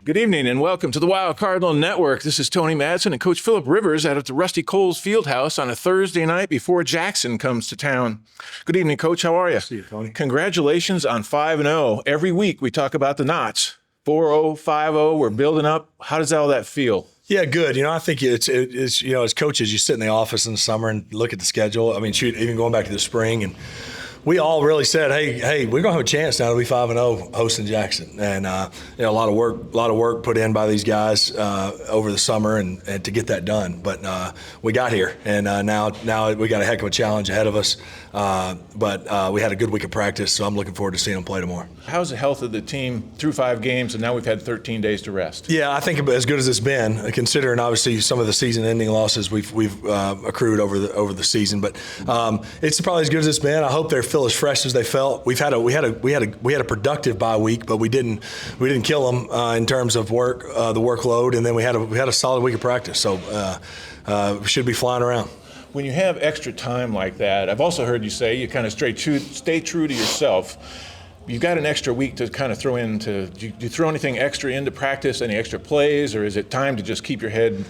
Good evening and welcome to the Wild Cardinal Network. This is Tony Madson and Coach Philip Rivers out at the Rusty Coles Fieldhouse on a Thursday night before Jackson comes to town. Good evening, Coach. How are you? See you, Tony. Congratulations on 5-0. Every week we talk about the knots. 4-0, 5-0, we're building up. How does all that feel? Yeah, good. I think it's as coaches, you sit in the office in the summer and look at the schedule. I mean, shoot, even going back to the spring, and we all really said, hey, we're gonna have a chance now to be 5-0 hosting Jackson, and a lot of work put in by these guys over the summer and to get that done. But we got here, and now we got a heck of a challenge ahead of us. But we had a good week of practice, so I'm looking forward to seeing them play tomorrow. How's the health of the team through 5 games, and now we've had 13 days to rest? Yeah, I think as good as it's been, considering obviously some of the season-ending losses we've accrued over the season. But it's probably as good as it's been. I hope they feel as fresh as they felt. We had a productive bye week, but we didn't kill them in terms of the workload, and then we had a solid week of practice. So we should be flying around. When you have extra time like that, I've also heard you say you kind of stay true to yourself. You've got an extra week to kind of throw into. Do you throw anything extra into practice, any extra plays, or is it time to just keep your head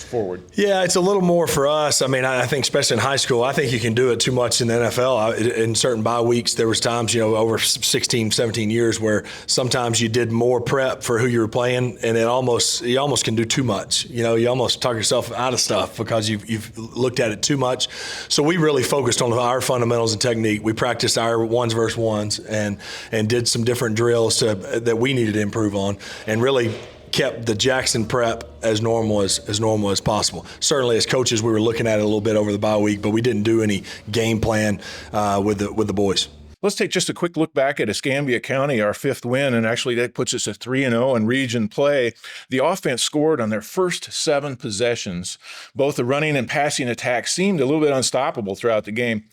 forward? Yeah, it's a little more for us. I mean, I think especially in high school, I think you can do it too much in the NFL. In certain bye weeks, there was times, over 16, 17 years where sometimes you did more prep for who you were playing, and you almost can do too much. You almost talk yourself out of stuff because you've looked at it too much. So we really focused on our fundamentals and technique. We practiced our ones versus ones and did some different drills that we needed to improve on, and really kept the Jackson prep as normal as possible. Certainly, as coaches, we were looking at it a little bit over the bye week, but we didn't do any game plan with the boys. Let's take just a quick look back at Escambia County, our 5th win, and actually that puts us at 3-0 in region play. The offense scored on their first 7 possessions. Both the running and passing attack seemed a little bit unstoppable throughout the game.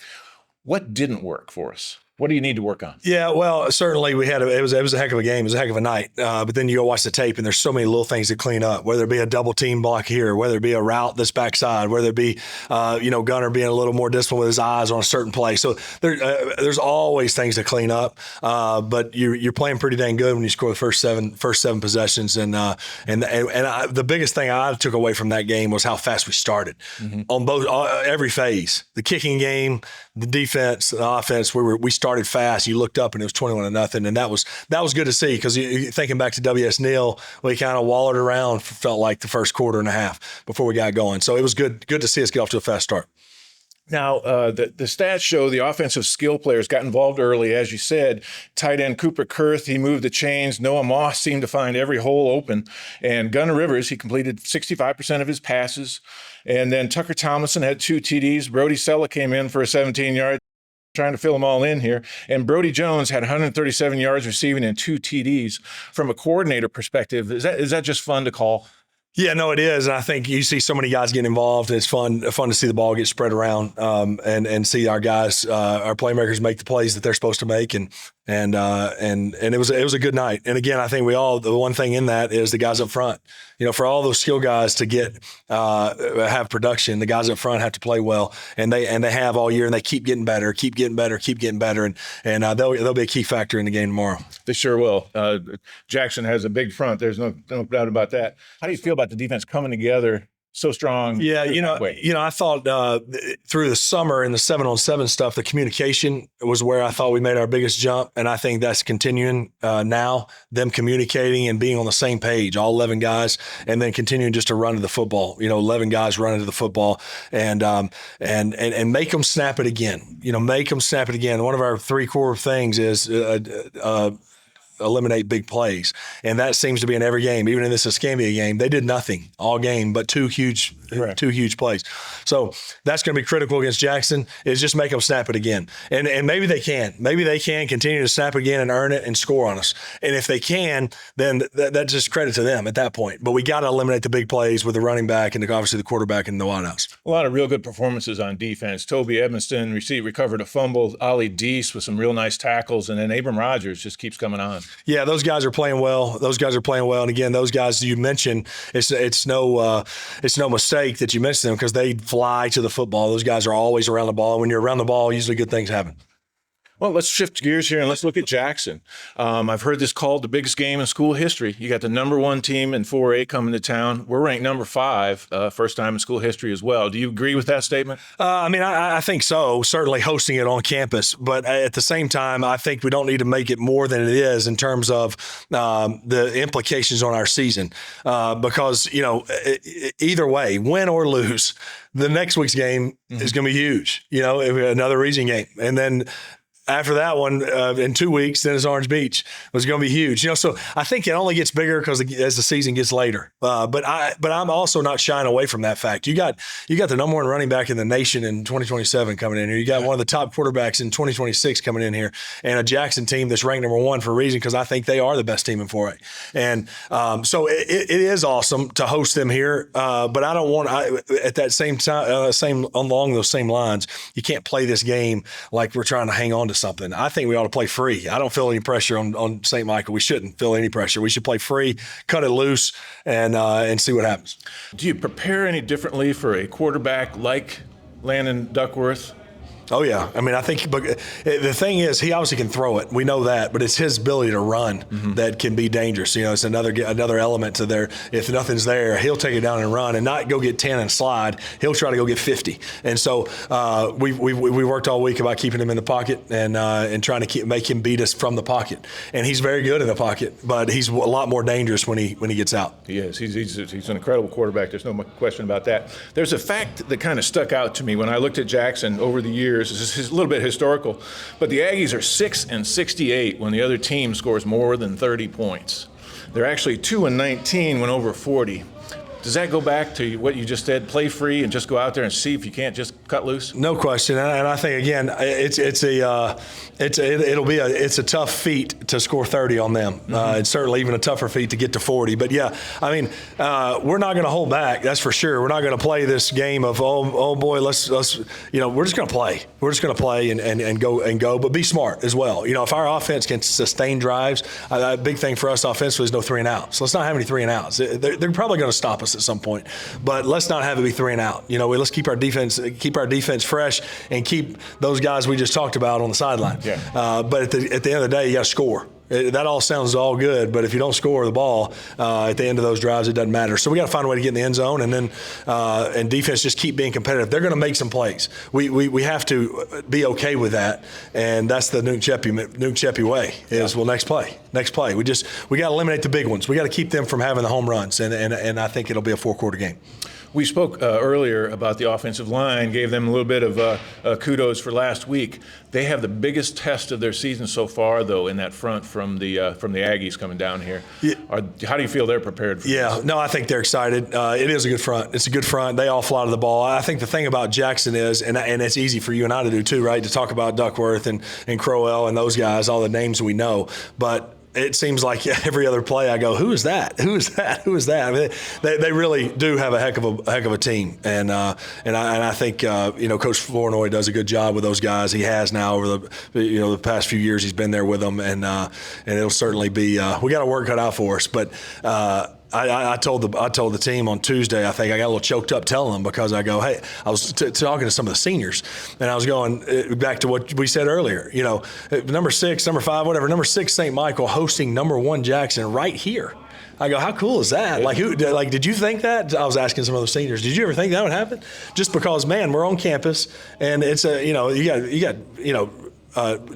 What didn't work for us? What do you need to work on? Yeah, well, certainly it was a heck of a game. It was a heck of a night. But then you go watch the tape, and there's so many little things to clean up, whether it be a double team block here, whether it be a route this backside, whether it be, Gunner being a little more disciplined with his eyes on a certain play. So there's always things to clean up. But you're playing pretty dang good when you score the first seven possessions. And the biggest thing I took away from that game was how fast we started on every phase. The kicking game, the defense, the offense. We started fast. You looked up and it was 21-0, and that was good to see, because thinking back to W.S. Neal, we kind of wallowed around, felt like the first quarter and a half before we got going. So it was good to see us get off to a fast start. Now, the stats show the offensive skill players got involved early, as you said. Tight end Cooper Kurth, he moved the chains. Noah Moss seemed to find every hole open. And Gunner Rivers, he completed 65% of his passes. And then Tucker Tomlinson had 2 TDs. Brody Sella came in for a 17-yard. Trying to fill them all in here. And Brody Jones had 137 yards receiving and 2 TDs. From a coordinator perspective, is that just fun to call? Yeah, no, it is. And I think you see so many guys getting involved. It's fun to see the ball get spread around and see our guys, our playmakers make the plays that they're supposed to make. And it was a good night. And again, I think the one thing in that is the guys up front. For all those skill guys to have production, the guys up front have to play well, and they have all year, and they keep getting better, and they'll be a key factor in the game tomorrow. They sure will. Jackson has a big front. There's no doubt about that. How do you feel about the defense coming together so strong? Yeah, I thought through the summer and the 7-on-7 stuff, the communication was where I thought we made our biggest jump, and I think that's continuing now. Them communicating and being on the same page, all 11 guys, and then continuing just to run to the football. 11 guys running to the football, and make them snap it again. Make them snap it again. One of our 3 core things is eliminate big plays, and that seems to be in every game. Even in this Escambia game, they did nothing all game but 2 huge plays. So that's going to be critical against Jackson, is just make them snap it again. And maybe they can continue to snap again and earn it and score on us. And if they can, then that's just credit to them at that point. But we got to eliminate the big plays with the running back and obviously the quarterback and the wideouts. A lot of real good performances on defense. Toby Edmonston recovered a fumble. Ollie Deese with some real nice tackles, and then Abram Rogers just keeps coming on. Yeah, those guys are playing well. And again, those guys you mentioned, it's no mistake that you mentioned them, because they fly to the football. Those guys are always around the ball. When you're around the ball, usually good things happen. Well, let's shift gears here and let's look at Jackson. I've heard this called the biggest game in school history. You got the number 1 team in 4A coming to town. We're ranked number 5, first time in school history as well. Do you agree with that statement? I think so, certainly hosting it on campus. But at the same time, I think we don't need to make it more than it is in terms of the implications on our season. Because, either way, win or lose, the next week's game is going to be huge. Another region game. And then after that one, in 2 weeks, then it's Orange Beach. It was going to be huge. So I think it only gets bigger as the season gets later. But I'm also not shying away from that fact. You got the number 1 running back in the nation in 2027 coming in here. You got one of the top quarterbacks in 2026 coming in here, and a Jackson team that's ranked number 1 for a reason, because I think they are the best team in 4A. And so it is awesome to host them here. But I don't want at that same time, along those same lines, you can't play this game like we're trying to hang on to something. I think we ought to play free. I don't feel any pressure on St. Michael. We shouldn't feel any pressure. We should play free, cut it loose, and see what happens. Do you prepare any differently for a quarterback like Landon Duckworth? Oh, yeah. I think but the thing is, he obviously can throw it. We know that, but it's his ability to run that can be dangerous. It's another element to there. If nothing's there, he'll take it down and run and not go get 10 and slide. He'll try to go get 50. And so we worked all week about keeping him in the pocket and trying to make him beat us from the pocket. And he's very good in the pocket, but he's a lot more dangerous when he gets out. He is. He's an incredible quarterback. There's no question about that. There's a fact that kind of stuck out to me when I looked at Jackson over the years. This is a little bit historical, but the Aggies are 6-68 when the other team scores more than 30 points. They're actually 2-19 when over 40. Does that go back to what you just said, play free and just go out there and see if you can't just cut loose? No question. And I think, again, it's a tough feat to score 30 on them. It's certainly even a tougher feat to get to 40. But, yeah, we're not going to hold back, that's for sure. We're not going to play this game of, oh boy, let's we're just going to play. We're just going to play and go, but be smart as well. If our offense can sustain drives, a big thing for us offensively is no 3 and outs. So let's not have any 3 and outs. They're probably going to stop us at some point, but let's not have it be 3 and out. Let's keep our defense fresh and keep those guys we just talked about on the sideline. Yeah. But at the end of the day, you got to score. That all sounds all good, but if you don't score the ball at the end of those drives, it doesn't matter. So we got to find a way to get in the end zone, and then and defense just keep being competitive. They're going to make some plays. We have to be okay with that, and that's the Newton Cheppy way. Next play. We got to eliminate the big ones. We got to keep them from having the home runs, and I think it'll be a 4-quarter game. We spoke earlier about the offensive line, gave them a little bit of kudos for last week. They have the biggest test of their season so far, though, in that front from the Aggies coming down here. Yeah. How do you feel they're prepared for this? No, I think they're excited. It is a good front. It's a good front. They all fly to the ball. I think the thing about Jackson is, and it's easy for you and I to do too, right, to talk about Duckworth and Crowell and those guys, all the names we know, but it seems like every other play I go, who is that? Who is that? Who is that? They really do have a heck of a team, and I think Coach Flournoy does a good job with those guys. He has now over the past few years. He's been there with them, and it'll certainly be we got to work cut out for us, but. I told the team on Tuesday, I think I got a little choked up telling them, because I go, hey, I was talking to some of the seniors, and I was going back to what we said earlier, number 6, number 5, whatever, number 6 St. Michael hosting number 1 Jackson right here. I go, how cool is that? Did you think that? I was asking some of those seniors, did you ever think that would happen? Just because, man, we're on campus, and it's you got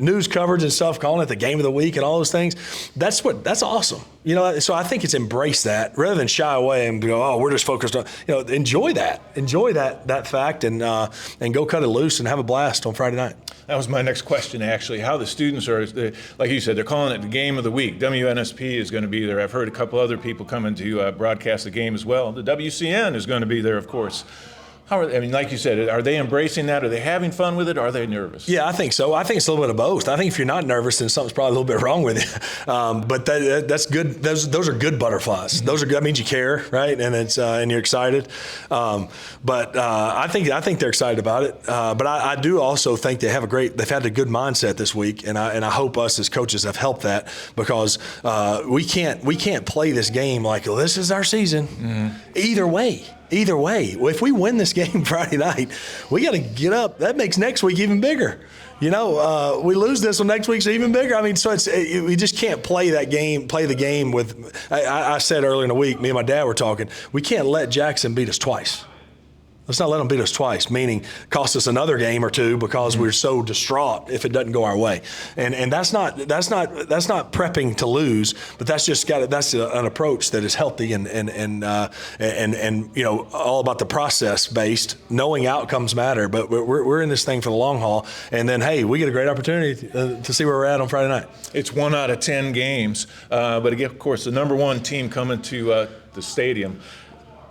news coverage and stuff, calling it the game of the week and all those things. That's awesome. So I think it's embrace that rather than shy away and go, oh, we're just focused on, enjoy that fact and go cut it loose and have a blast on Friday night. That was my next question, actually. How the students are, like you said, they're calling it the game of the week. WNSP is going to be there. I've heard a couple other people coming to broadcast the game as well. The WCN is going to be there, of course. Like you said, are they embracing that? Are they having fun with it? Or are they nervous? Yeah, I think so. I think it's a little bit of both. I think if you're not nervous, then something's probably a little bit wrong with you. But that's good. Those are good butterflies. That means you care, right? And it's and you're excited. But I think they're excited about it. But I do also think they've had a good mindset this week, and I hope us as coaches have helped that, because we can't play this game like, well, this is our season. Mm-hmm. Either way, if we win this game Friday night, we got to get up. That makes next week even bigger. we lose this one, next week's even bigger. I mean, so we just can't play the game with. I said earlier in the week, me and my dad were talking. We can't let Jackson beat us twice. Let's not let them beat us twice, meaning cost us another game or two because we're so distraught if it doesn't go our way. And that's not prepping to lose, but that's an approach that is healthy and all about the process based, knowing outcomes matter. But we're in this thing for the long haul. And then, hey, we get a great opportunity to see where we're at on Friday night. It's 1 out of 10 games, but again, of course, the number one team coming to the stadium.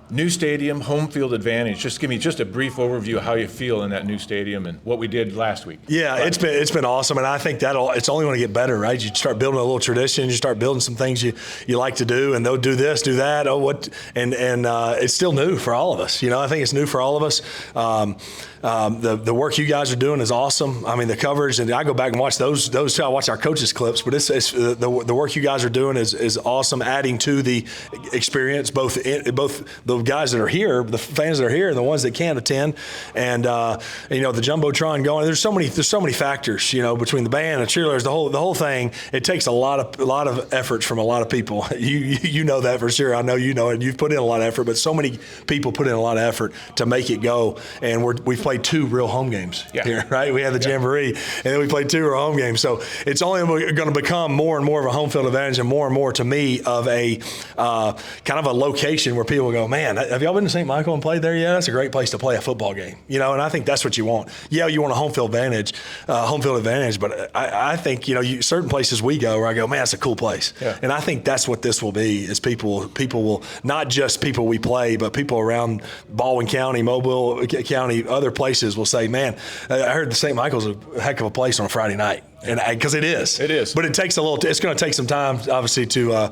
New stadium, home field advantage. Just give me just a brief overview of how you feel in that new stadium and what we did last week. Yeah, it's been awesome, and I think it's only going to get better, right? You start building a little tradition, you start building some things you like to do, and they'll do this, do that. And it's still new for all of us. I think it's new for all of us. The work you guys are doing is awesome. I mean, the coverage, and I go back and watch those. I watch our coaches' clips, but it's the work you guys are doing is awesome. Adding to the experience, both the guys that are here, the fans that are here, and the ones that can't attend, and the jumbotron going. There's so many factors, between the band, the cheerleaders, the whole thing. It takes a lot of effort from a lot of people. You know that for sure. I know you know it. You've put in a lot of effort, but so many people put in a lot of effort to make it go. And we've played 2 real home games here, right? We had the Jamboree, and then we played 2 real home games. So it's only going to become more and more of a home field advantage, and more to me of a kind of a location where people go, man, have y'all been to St. Michael and played there? Yeah, that's a great place to play a football game. And I think that's what you want. Yeah, you want a home field advantage, but I think certain places we go where I go, man, that's a cool place. Yeah. And I think that's what this will be. Is people will, not just people we play, but people around Baldwin County, Mobile County, other places will say, man, I heard the St. Michael's a heck of a place on a Friday night. And because it is, but it takes it's going to take some time, obviously, to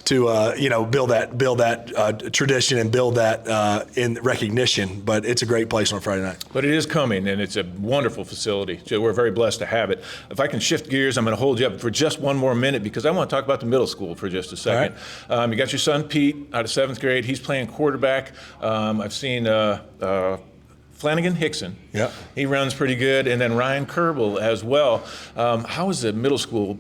build that tradition and build that in recognition. But it's a great place on a Friday night. But it is coming, and it's a wonderful facility. So we're very blessed to have it. If I can shift gears, I'm going to hold you up for just one more minute because I want to talk about the middle school for just a second. Right. You got your son Pete out of 7th grade. He's playing quarterback. I've seen. Flanagan Hickson. Yeah. He runs pretty good. And then Ryan Kerbel as well. How is the middle school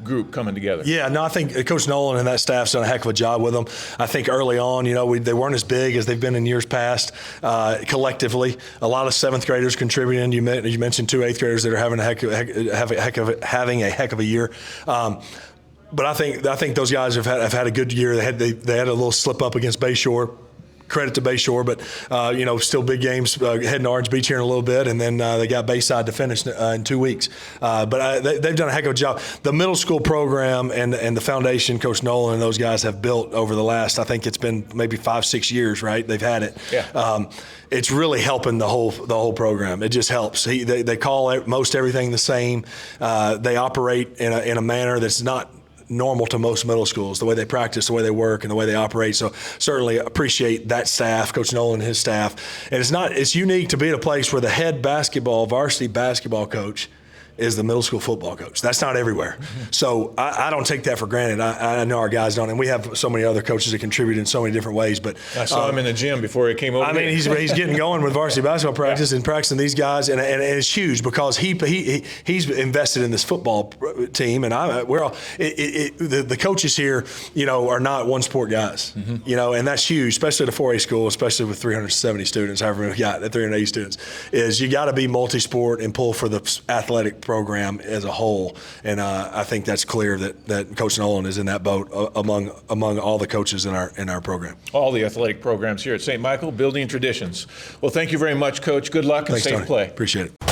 group coming together? Yeah, no, I think Coach Nolan and that staff's done a heck of a job with them. I think early on, they weren't as big as they've been in years past. Collectively, a lot of 7th graders contributing. You mentioned 2 8th graders that are having a heck of a year. But I think those guys have had a good year. They had a little slip up against Bayshore. Credit to Bayshore, but still big games heading to Orange Beach here in a little bit, and then they got Bayside to finish in 2 weeks. But they've done a heck of a job. The middle school program and the foundation Coach Nolan and those guys have built over the last, I think it's been maybe 5-6 years, right? They've had it. Yeah. It's really helping the whole program. It just helps. They call most everything the same. They operate in a manner that's not normal to most middle schools, the way they practice, the way they work, and the way they operate. So certainly appreciate that staff, Coach Nolan and his staff. And it's unique to be at a place where the head varsity basketball coach is the middle school football coach. That's not everywhere. Mm-hmm. So I don't take that for granted. I know our guys don't, and we have so many other coaches that contribute in so many different ways. But I saw him in the gym before he came over. I mean, he's getting going with varsity basketball practice and practicing these guys, and it's huge because he's invested in this football team, and the coaches here, are not one sport guys, and that's huge, especially at a 4A school, especially with 370 students, however we got at 380 students, is you got to be multi-sport and pull for the athletic program as a whole, and I think that's clear that Coach Nolan is in that boat among all the coaches in our program. All the athletic programs here at St. Michael, building traditions. Well, thank you very much, Coach. Good luck and safe play. Appreciate it.